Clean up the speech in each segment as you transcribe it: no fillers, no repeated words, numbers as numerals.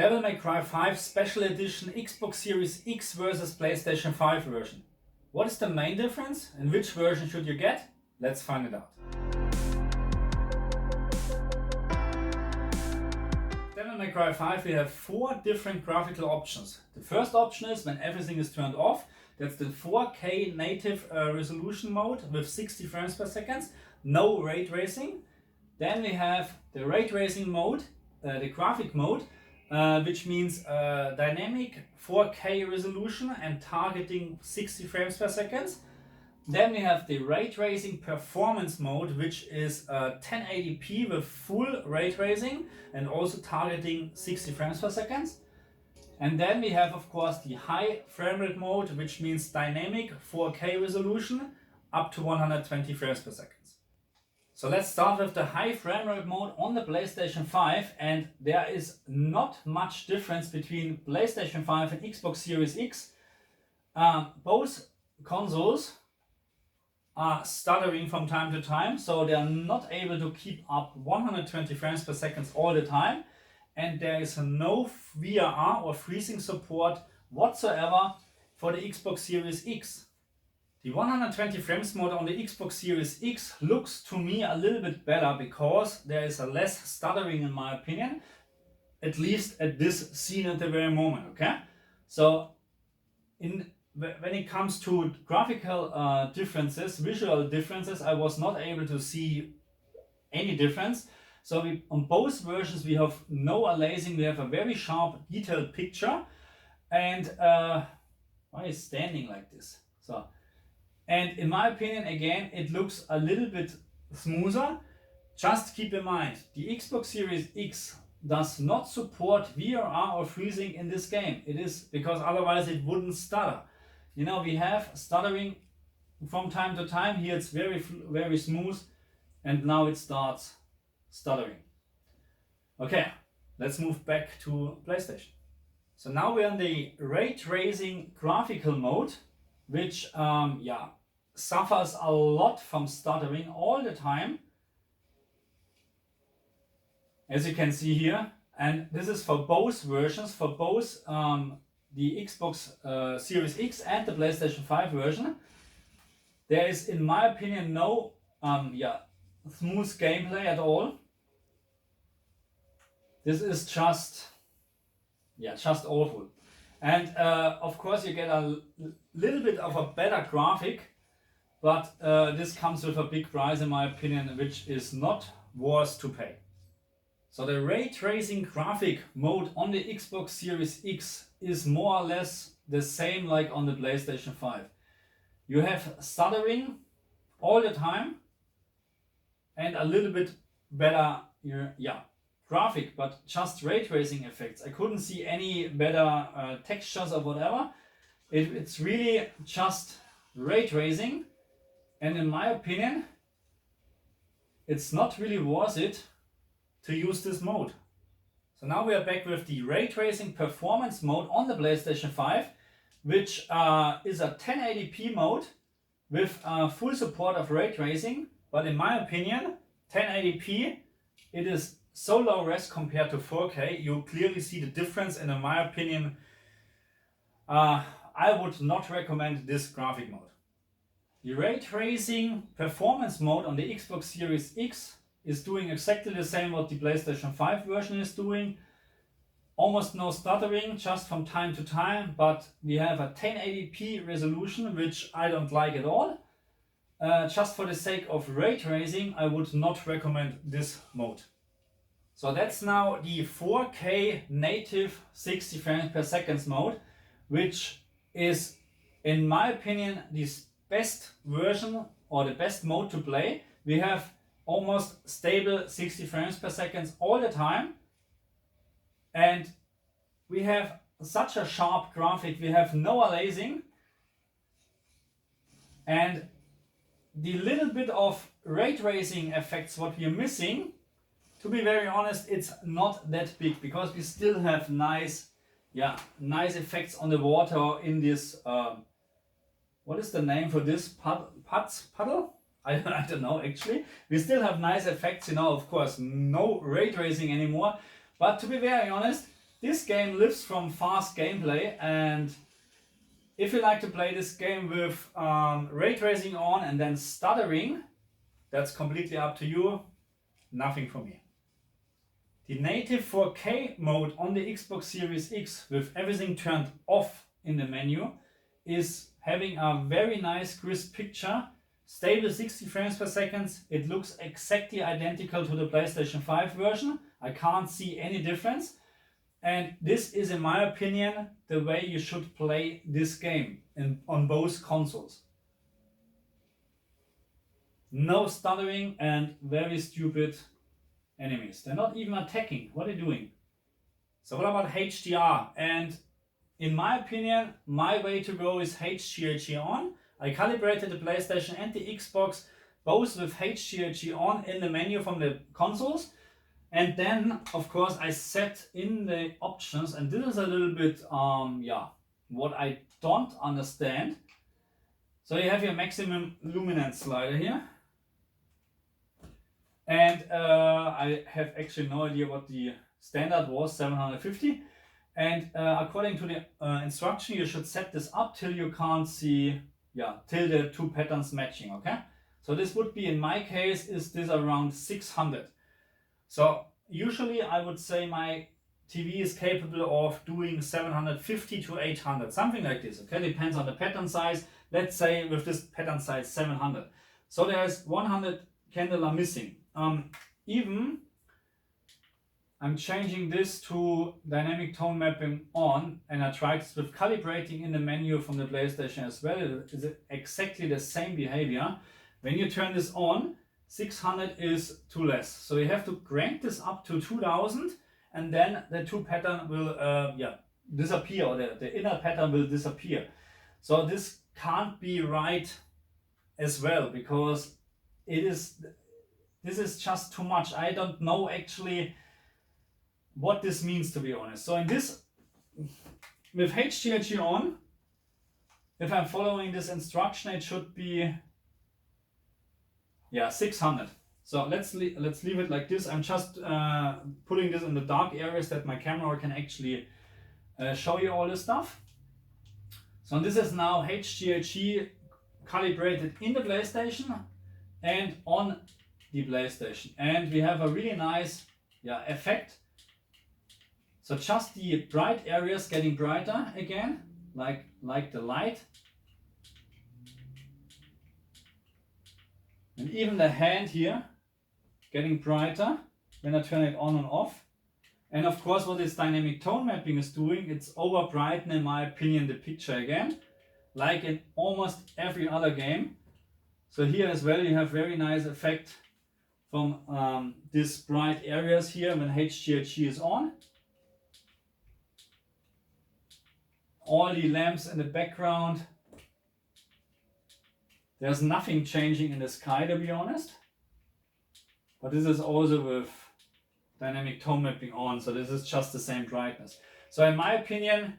Devil May Cry 5 Special Edition Xbox Series X versus PlayStation 5 version. What is the main difference and which version should you get? Let's find it out. Devil May Cry 5 we have 4 different graphical options. The first option is when everything is turned off. That's the 4K native resolution mode with 60 frames per second, no ray tracing. Then we have the ray tracing mode, the graphic mode, which means dynamic 4K resolution and targeting 60 frames per second. Then we have the ray tracing performance mode, which is 1080p with full ray tracing and also targeting 60 frames per second. And then we have, of course, the high frame rate mode, which means dynamic 4K resolution up to 120 frames per second. So let's start with the high frame rate mode on the PlayStation 5, and there is not much difference between PlayStation 5 and Xbox Series X. Both consoles are stuttering from time to time, so they are not able to keep up 120 frames per second all the time, and there is no VRR or freezing support whatsoever for the Xbox Series X. The 120 frames mode on the Xbox Series X looks to me a little bit better because there is a less stuttering in my opinion, at least at this scene at the very moment, okay? So when it comes to graphical differences, visual differences, I was not able to see any difference. So on both versions we have no aliasing, we have a very sharp detailed picture, and why is it standing like this? And in my opinion, again, it looks a little bit smoother. Just keep in mind, the Xbox Series X does not support VRR or freezing in this game. It is because otherwise it wouldn't stutter. You know, we have stuttering from time to time. Here it's very smooth, and now it starts stuttering. Okay, let's move back to PlayStation. So now we're in the ray tracing graphical mode, which suffers a lot from stuttering all the time, as you can see here. And this is for both versions, for both the Xbox Series X and the PlayStation 5 version. There is, in my opinion, no smooth gameplay at all. This is just awful. And of course you get a little bit of a better graphic, but this comes with a big price in my opinion, which is not worth to pay. So the ray tracing graphic mode on the Xbox Series X is more or less the same like on the PlayStation 5. You have stuttering all the time and a little bit better graphic, but just ray tracing effects. I couldn't see any better textures or whatever. It's really just ray tracing, and in my opinion it's not really worth it to use this mode. So now we are back with the ray tracing performance mode on the PlayStation 5, which is a 1080p mode with full support of ray tracing, but in my opinion 1080p, it is so low res compared to 4K, you clearly see the difference, and in my opinion I would not recommend this graphic mode. The ray tracing performance mode on the Xbox Series X is doing exactly the same what the PlayStation 5 version is doing. Almost no stuttering, just from time to time, but we have a 1080p resolution, which I don't like at all. Just for the sake of ray tracing, I would not recommend this mode. So that's now the 4K native 60 frames per second mode, which is, in my opinion, the best version or the best mode to play. We have almost stable 60 frames per second all the time, and we have such a sharp graphic. We have no aliasing, and the little bit of ray tracing effects what we are missing, to be very honest, it's not that big, because we still have nice effects on the water in this, what is the name for this, puddle? I don't know actually. We still have nice effects, of course, no ray tracing anymore, but to be very honest, this game lives from fast gameplay, and if you like to play this game with ray tracing on and then stuttering, that's completely up to you. Nothing for me. The native 4K mode on the Xbox Series X with everything turned off in the menu is having a very nice crisp picture, stable 60 frames per second. It looks exactly identical to the PlayStation 5 version. I can't see any difference. And this is, in my opinion, the way you should play this game on both consoles. No stuttering and very stupid enemies. They're not even attacking. What are they doing? So what about HDR? And in my opinion, my way to go is HGiG on. I calibrated the PlayStation and the Xbox both with HGiG on in the menu from the consoles. And then, of course, I set in the options, and this is a little bit, what I don't understand. So you have your maximum luminance slider here. And I have actually no idea what the standard was, 750. And according to the instruction, you should set this up till you can't see, till the two patterns matching, okay? So this would be, in my case, is this around 600. So usually I would say my TV is capable of doing 750 to 800, something like this, okay? Depends on the pattern size. Let's say with this pattern size 700. So there's 100 candela missing. Even I'm changing this to dynamic tone mapping on, and I tried this with calibrating in the menu from the PlayStation as well. It is exactly the same behavior. When you turn this on, 600 is too less. So you have to crank this up to 2000, and then the two pattern will disappear, or the inner pattern will disappear. So this can't be right as well, because this is just too much. I don't know actually what this means, to be honest. So in this, with HGiG on, if I'm following this instruction, it should be 600. So let's leave it like this. I'm just putting this in the dark areas that my camera can actually show you all this stuff. So this is now HGiG calibrated in the PlayStation and on the PlayStation, and we have a really nice effect. So just the bright areas getting brighter again, like the light, and even the hand here getting brighter when I turn it on and off. And of course, what this dynamic tone mapping is doing, it's over brightening, in my opinion, the picture again, like in almost every other game. So here as well you have very nice effect from these bright areas here when HGiG is on. All the lamps in the background. There's nothing changing in the sky, to be honest. But this is also with dynamic tone mapping on, so this is just the same brightness. So in my opinion,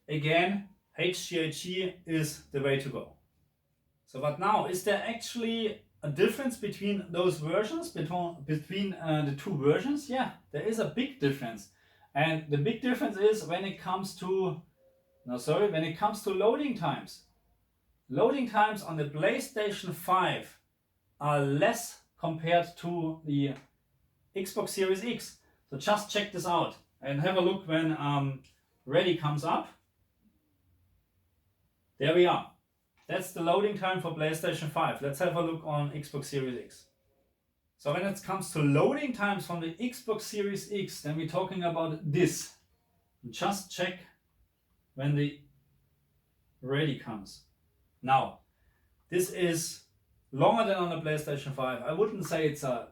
again, HGiG is the way to go. So but now, is there actually a difference between those versions, between the two versions? Yeah, there is a big difference. And the big difference is when it comes to, when it comes to loading times. Loading times on the PlayStation 5 are less compared to the Xbox Series X. So just check this out and have a look when ready comes up. There we are. That's the loading time for PlayStation 5. Let's have a look on Xbox Series X. So when it comes to loading times from the Xbox Series X, then we're talking about this. Just check when the ready comes. Now, this is longer than on the PlayStation 5. I wouldn't say it's a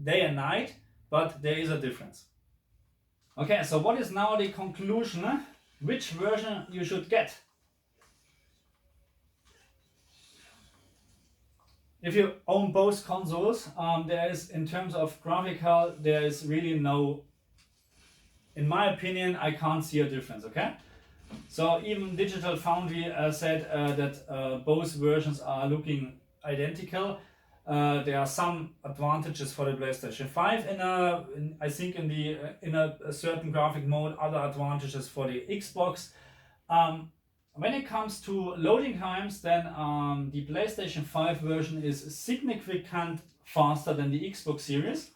day and night, but there is a difference. Okay, so what is now the conclusion? Which version you should get? If you own both consoles, there is, in terms of graphical, there is really no, in my opinion, I can't see a difference, okay? So even Digital Foundry said that both versions are looking identical. There are some advantages for the PlayStation 5 I think in a certain graphic mode, other advantages for the Xbox. When it comes to loading times, then the PlayStation 5 version is significant faster than the Xbox Series.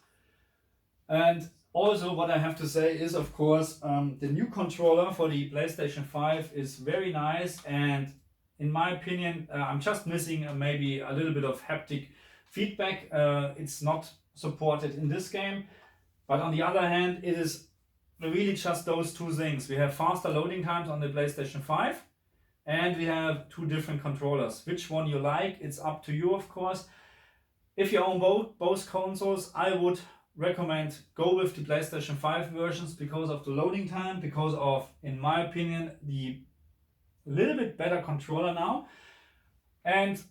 And also what I have to say is, of course, the new controller for the PlayStation 5 is very nice, and in my opinion, I'm just missing maybe a little bit of haptic feedback. It's not supported in this game, but on the other hand, it is really just those two things. We have faster loading times on the PlayStation 5, and we have two different controllers. Which one you like, it's up to you, of course. If you own both consoles, I would recommend go with the PlayStation 5 versions because of the loading time, because of, in my opinion, the little bit better controller now. And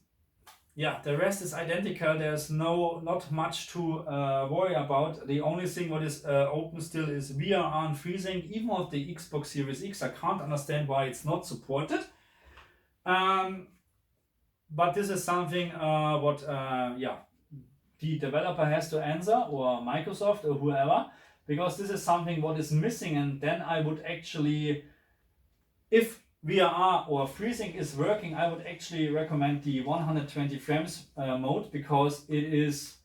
yeah, the rest is identical. There's not much to worry about. The only thing what is open still is VRR and freezing. Even with the Xbox Series X, I can't understand why it's not supported. But this is something the developer has to answer, or Microsoft or whoever, because this is something what is missing. And then I would actually, if VRR or freezing is working, I would actually recommend the 120 frames mode, because it is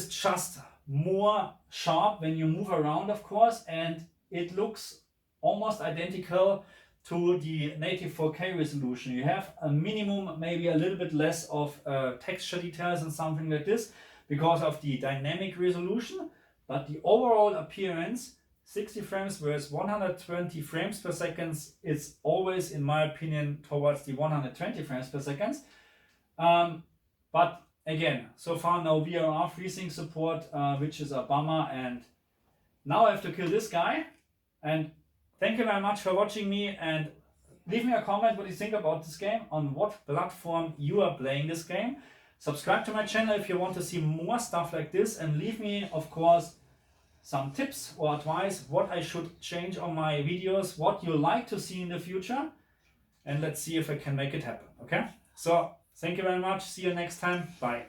just more sharp when you move around, of course, and it looks almost identical to the native 4K resolution. You have a minimum, maybe a little bit less of texture details and something like this because of the dynamic resolution, but the overall appearance, 60 frames versus 120 frames per second, is always, in my opinion, towards the 120 frames per second. But again, so far no VRR freezing support, which is a bummer. And now I have to kill this guy. And thank you very much for watching me, and leave me a comment what you think about this game, on what platform you are playing this game. Subscribe to my channel if you want to see more stuff like this, and leave me, of course, some tips or advice what I should change on my videos, what you like to see in the future, and let's see if I can make it happen. Okay, so thank you very much, see you next time, bye.